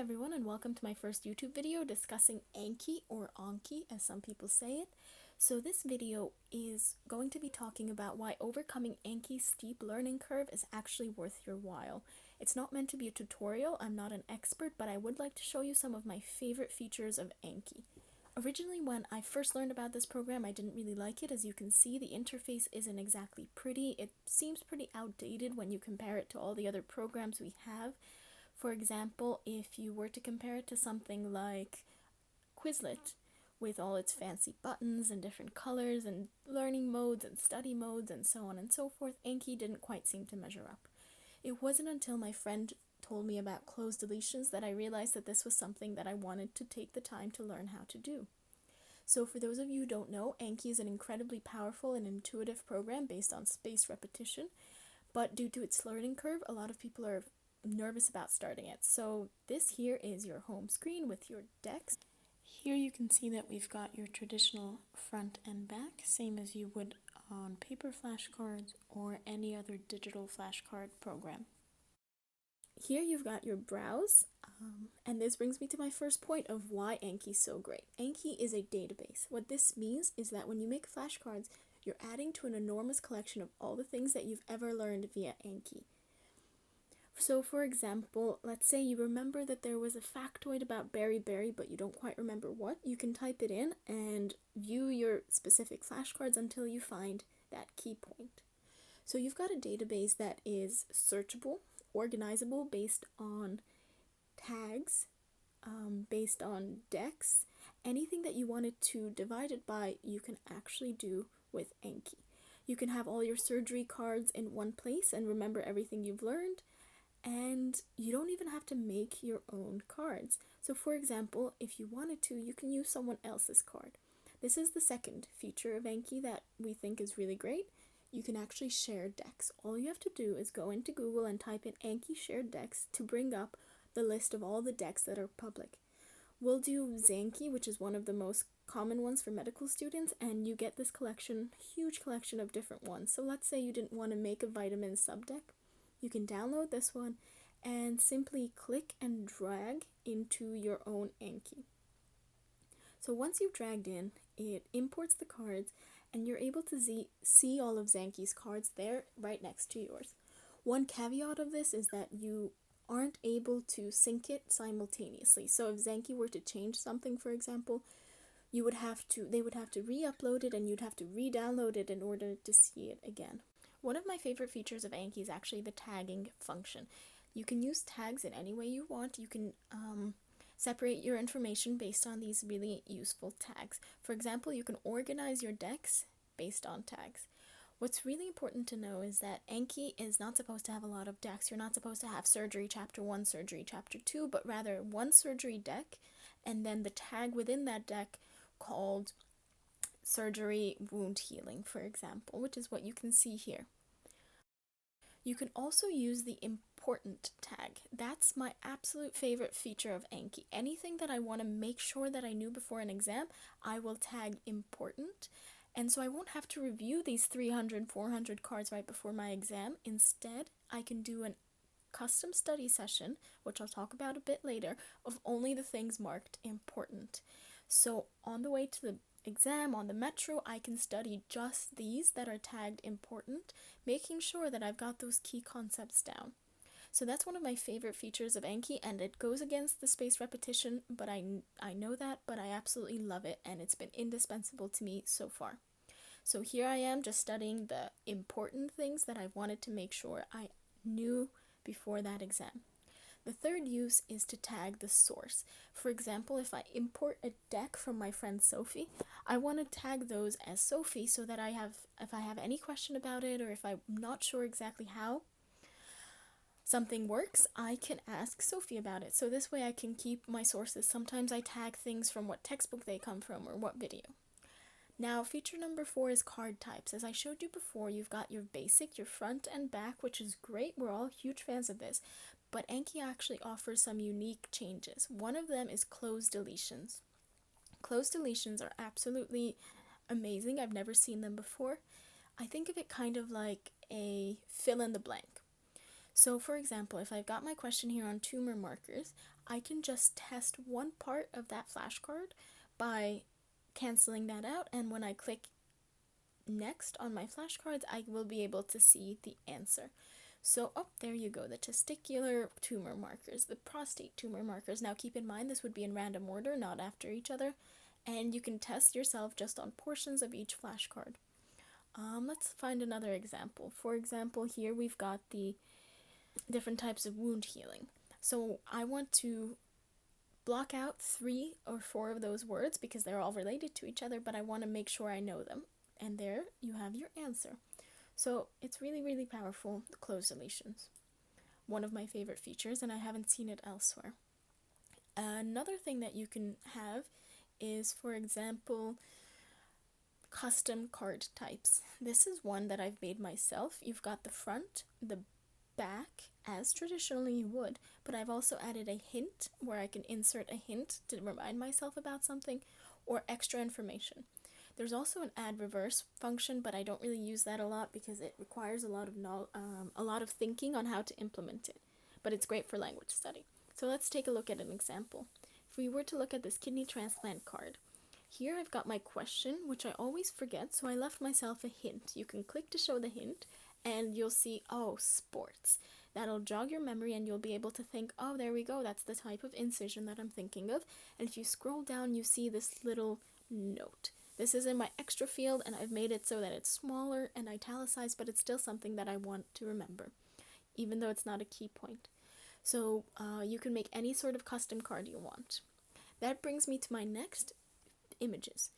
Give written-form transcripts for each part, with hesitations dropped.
everyone, and welcome to my first YouTube video discussing Anki, or Anki as some people say it. So this video is going to be talking about why overcoming Anki's steep learning curve is actually worth your while. It's not meant to be a tutorial, I'm not an expert, but I would like to show you some of my favorite features of Anki. Originally, when I first learned about this program, I didn't really like it. As you can see, the interface isn't exactly pretty. It seems pretty outdated when you compare it to all the other programs we have. For example, if you were to compare it to something like Quizlet, with all its fancy buttons and different colors and learning modes and study modes and so on and so forth, Anki didn't quite seem to measure up. It wasn't until my friend told me about closed deletions that I realized that this was something that I wanted to take the time to learn how to do. So for those of you who don't know, Anki is an incredibly powerful and intuitive program based on spaced repetition, but due to its learning curve, a lot of people are nervous about starting it. So this here is your home screen with your decks. Here you can see that we've got your traditional front and back, same as you would on paper flashcards or any other digital flashcard program. Here you've got your browse, and this brings me to my first point of why Anki's so great. Anki is a database. What this means is that when you make flashcards, you're adding to an enormous collection of all the things that you've ever learned via Anki. So for example, let's say you remember that there was a factoid about Berry Berry, but you don't quite remember what. You can type it in and view your specific flashcards until you find that key point. So you've got a database that is searchable, organizable based on tags, based on decks. Anything that you wanted to divide it by, you can actually do with Anki. You can have all your surgery cards in one place and remember everything you've learned. And you don't even have to make your own cards. So for example, if you wanted to, you can use someone else's card. This is the second feature of Anki that we think is really great. You can actually share decks. All you have to do is go into Google and type in Anki shared decks to bring up the list of all the decks that are public. We'll do Zanki, which is one of the most common ones for medical students, and you get this collection, huge collection of different ones. So let's say you didn't want to make a vitamin subdeck. You can download this one and simply click and drag into your own Anki. So once you've dragged in, it imports the cards and you're able to see all of Zanki's cards there right next to yours. One caveat of this is that you aren't able to sync it simultaneously. So if Zanki were to change something, for example, they would have to re-upload it and you'd have to re-download it in order to see it again. One of my favorite features of Anki is actually the tagging function. You can use tags in any way you want. You can separate your information based on these really useful tags. For example, you can organize your decks based on tags. What's really important to know is that Anki is not supposed to have a lot of decks. You're not supposed to have surgery chapter 1, surgery chapter 2, but rather one surgery deck and then the tag within that deck called surgery wound healing, for example, which is what you can see here. You can also use the important tag. That's my absolute favorite feature of Anki. Anything that I want to make sure that I knew before an exam, I will tag important. And so I won't have to review these 300, 400 cards right before my exam. Instead, I can do a custom study session, which I'll talk about a bit later, of only the things marked important. So on the way to the exam, on the metro, I can study just these that are tagged important, making sure that I've got those key concepts down. So that's one of my favorite features of Anki, and it goes against the spaced repetition, but I know that, but I absolutely love it, and it's been indispensable to me so far. So here I am just studying the important things that I wanted to make sure I knew before that exam. The third use is to tag the source. For example, if I import a deck from my friend Sophie, I want to tag those as Sophie so that if I have any question about it or if I'm not sure exactly how something works, I can ask Sophie about it. So this way I can keep my sources. Sometimes I tag things from what textbook they come from or what video. Now, feature number 4 is card types. As I showed you before, you've got your basic, your front and back, which is great. We're all huge fans of this. But Anki actually offers some unique changes. One of them is closed deletions. Closed deletions are absolutely amazing. I've never seen them before. I think of it kind of like a fill in the blank. So for example, if I've got my question here on tumor markers, I can just test one part of that flashcard by canceling that out, and when I click next on my flashcards, I will be able to see the answer. So, there you go, the testicular tumor markers, the prostate tumor markers. Now keep in mind this would be in random order, not after each other, and you can test yourself just on portions of each flashcard. Let's find another example. For example, here we've got the different types of wound healing. So I want to block out 3 or 4 of those words because they're all related to each other, but I want to make sure I know them. And there you have your answer. So it's really, really powerful, the closed deletions. One of my favorite features, and I haven't seen it elsewhere. Another thing that you can have is, for example, custom card types. This is one that I've made myself. You've got the front, the back, as traditionally you would, but I've also added a hint where I can insert a hint to remind myself about something, or extra information. There's also an add reverse function, but I don't really use that a lot because it requires a lot of thinking on how to implement it. But it's great for language study. So let's take a look at an example. If we were to look at this kidney transplant card, here I've got my question, which I always forget, so I left myself a hint. You can click to show the hint, and you'll see, oh, sports. That'll jog your memory, and you'll be able to think, oh, there we go, that's the type of incision that I'm thinking of. And if you scroll down, you see this little note. This is in my extra field, and I've made it so that it's smaller and italicized, but it's still something that I want to remember, even though it's not a key point. So you can make any sort of custom card you want. That brings me to my next, images.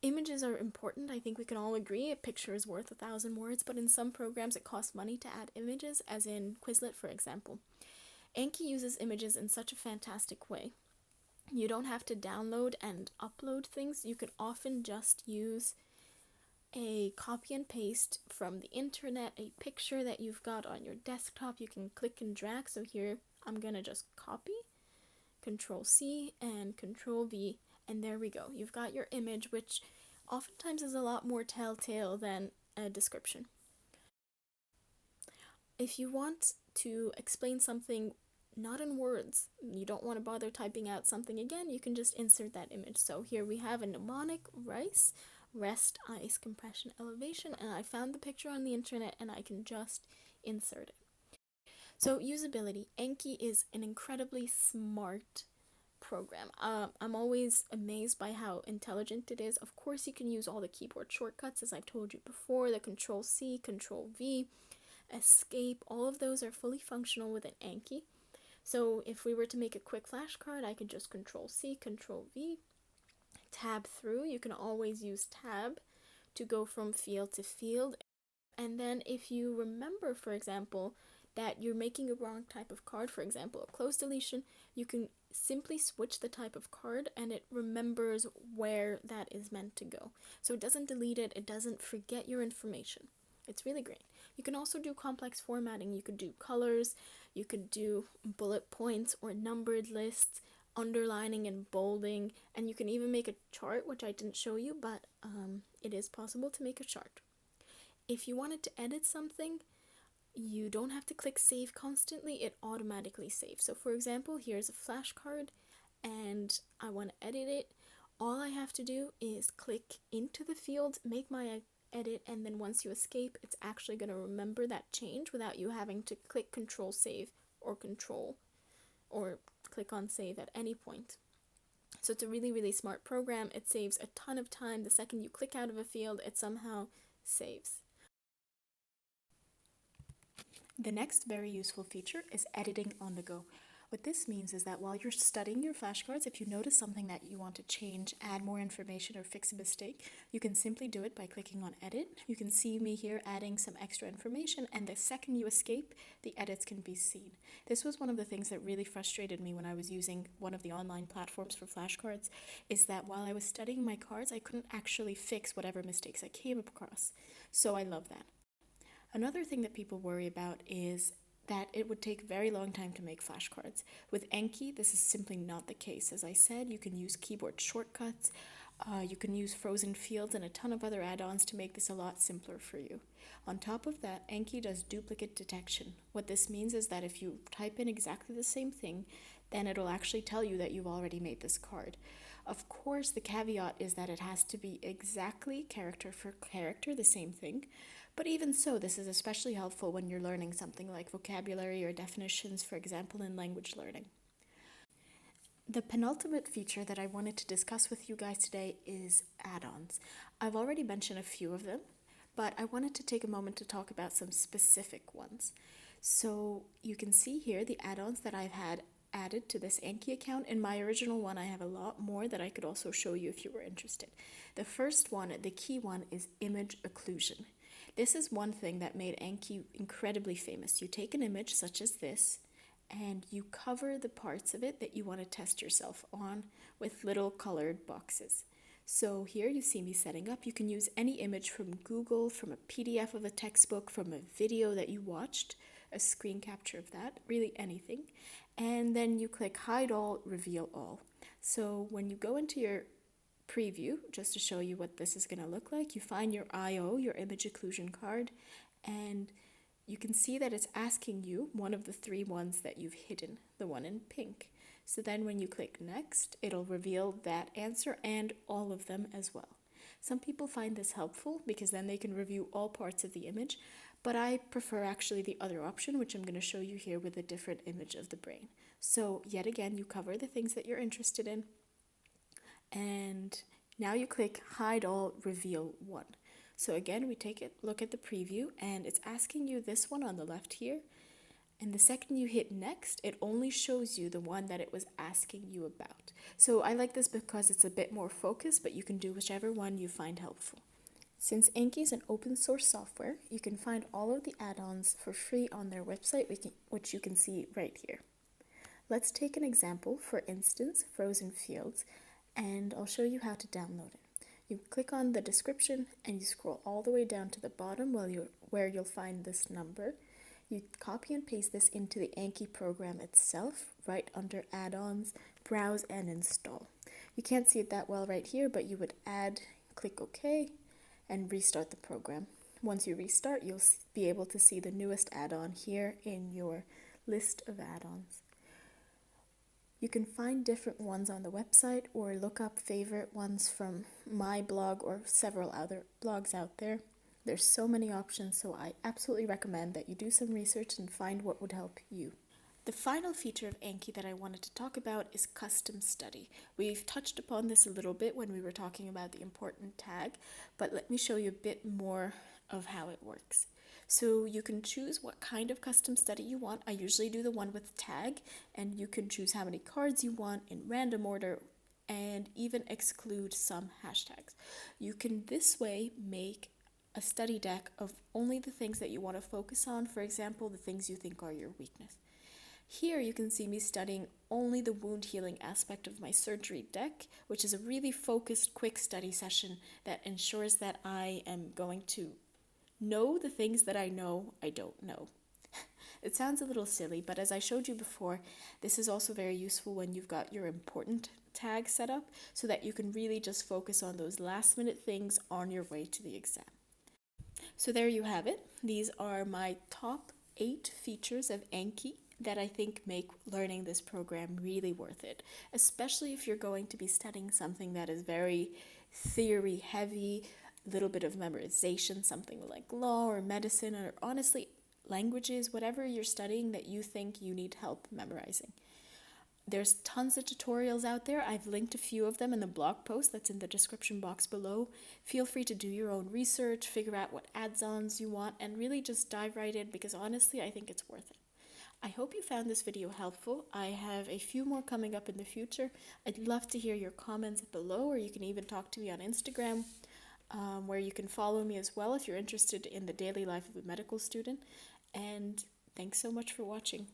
Images are important. I think we can all agree a picture is worth 1,000 words, but in some programs it costs money to add images, as in Quizlet, for example. Anki uses images in such a fantastic way. You don't have to download and upload things. You can often just use a copy and paste from the internet, a picture that you've got on your desktop. You can click and drag. So here I'm gonna just copy, Control C and Control V, and there we go. You've got your image, which oftentimes is a lot more telltale than a description. If you want to explain something not in words, you don't want to bother typing out something again, you can just insert that image. So here we have a mnemonic, rice, rest, ice, compression, elevation, and I found the picture on the internet and I can just insert it. So usability, Anki is an incredibly smart program. I'm always amazed by how intelligent it is. Of course, you can use all the keyboard shortcuts, as I've told you before, the Control C, Control V, Escape, all of those are fully functional within Anki. So if we were to make a quick flashcard, I could just Control C, Control V, tab through. You can always use tab to go from field to field. And then if you remember, for example, that you're making a wrong type of card, for example, a closed deletion, you can simply switch the type of card and it remembers where that is meant to go. So it doesn't delete it, it doesn't forget your information. It's really great. You can also do complex formatting. You could do colors, you could do bullet points or numbered lists, underlining and bolding, and you can even make a chart, which I didn't show you, but it is possible to make a chart. If you wanted to edit something, you don't have to click save constantly, it automatically saves. So for example, here's a flashcard and I want to edit it. All I have to do is click into the field, make my edit, and then once you escape, it's actually going to remember that change without you having to click Control Save or click on Save at any point. So it's a really, really smart program. It saves a ton of time. The second you click out of a field, it somehow saves. The next very useful feature is editing on the go. What this means is that while you're studying your flashcards, if you notice something that you want to change, add more information, or fix a mistake, you can simply do it by clicking on Edit. You can see me here adding some extra information, and the second you escape, the edits can be seen. This was one of the things that really frustrated me when I was using one of the online platforms for flashcards, is that while I was studying my cards, I couldn't actually fix whatever mistakes I came across. So I love that. Another thing that people worry about is that it would take a very long time to make flashcards. With Anki, this is simply not the case. As I said, you can use keyboard shortcuts. You can use frozen fields and a ton of other add-ons to make this a lot simpler for you. On top of that, Anki does duplicate detection. What this means is that if you type in exactly the same thing, then it'll actually tell you that you've already made this card. Of course, the caveat is that it has to be exactly character for character the same thing. But even so, this is especially helpful when you're learning something like vocabulary or definitions, for example, in language learning. The penultimate feature that I wanted to discuss with you guys today is add-ons. I've already mentioned a few of them, but I wanted to take a moment to talk about some specific ones. So you can see here the add-ons that I've had added to this Anki account. In my original one, I have a lot more that I could also show you if you were interested. The first one, the key one, is image occlusion. This is one thing that made Anki incredibly famous. You take an image such as this, and you cover the parts of it that you want to test yourself on with little colored boxes. So here you see me setting up. You can use any image from Google, from a PDF of a textbook, from a video that you watched, a screen capture of that, really anything. And then you click Hide All, Reveal All. So when you go into your preview, just to show you what this is going to look like, you find your IO, your image occlusion card, and you can see that it's asking you one of the three ones that you've hidden, the one in pink. So then when you click next, it'll reveal that answer and all of them as well. Some people find this helpful because then they can review all parts of the image, but I prefer actually the other option, which I'm going to show you here with a different image of the brain. So yet again, you cover the things that you're interested in, and now you click Hide All, Reveal One. So again, we take a look at the preview, and it's asking you this one on the left here. And the second you hit next, it only shows you the one that it was asking you about. So I like this because it's a bit more focused, but you can do whichever one you find helpful. Since Anki is an open source software, you can find all of the add-ons for free on their website, which you can see right here. Let's take an example, for instance, frozen fields, and I'll show you how to download it. You click on the description and you scroll all the way down to the bottom where you'll find this number. You copy and paste this into the Anki program itself, right under add-ons, browse and install. You can't see it that well right here, but you would click OK, and restart the program. Once you restart, you'll be able to see the newest add-on here in your list of add-ons. You can find different ones on the website or look up favorite ones from my blog or several other blogs out there. There's so many options, so I absolutely recommend that you do some research and find what would help you. The final feature of Anki that I wanted to talk about is custom study. We've touched upon this a little bit when we were talking about the important tag, but let me show you a bit more of how it works. So you can choose what kind of custom study you want. I usually do the one with tag, and you can choose how many cards you want in random order and even exclude some hashtags. You can this way make a study deck of only the things that you want to focus on, for example, the things you think are your weakness. Here you can see me studying only the wound healing aspect of my surgery deck, which is a really focused, quick study session that ensures that I am going to know the things that I know I don't know. It sounds a little silly, but as I showed you before, this is also very useful when you've got your important tag set up so that you can really just focus on those last minute things on your way to the exam. So there you have it. These are my top 8 features of Anki that I think make learning this program really worth it, especially if you're going to be studying something that is very theory heavy, little bit of memorization, something like law or medicine, or honestly languages, whatever you're studying that you think you need help memorizing. There's tons of tutorials out there. I've linked a few of them in the blog post that's in the description box below. Feel free to do your own research, figure out what add-ons you want, and really just dive right in, because honestly I think it's worth it. I hope you found this video helpful. I have a few more coming up in the future. I'd love to hear your comments below, or you can even talk to me on Instagram, where you can follow me as well if you're interested in the daily life of a medical student. And thanks so much for watching.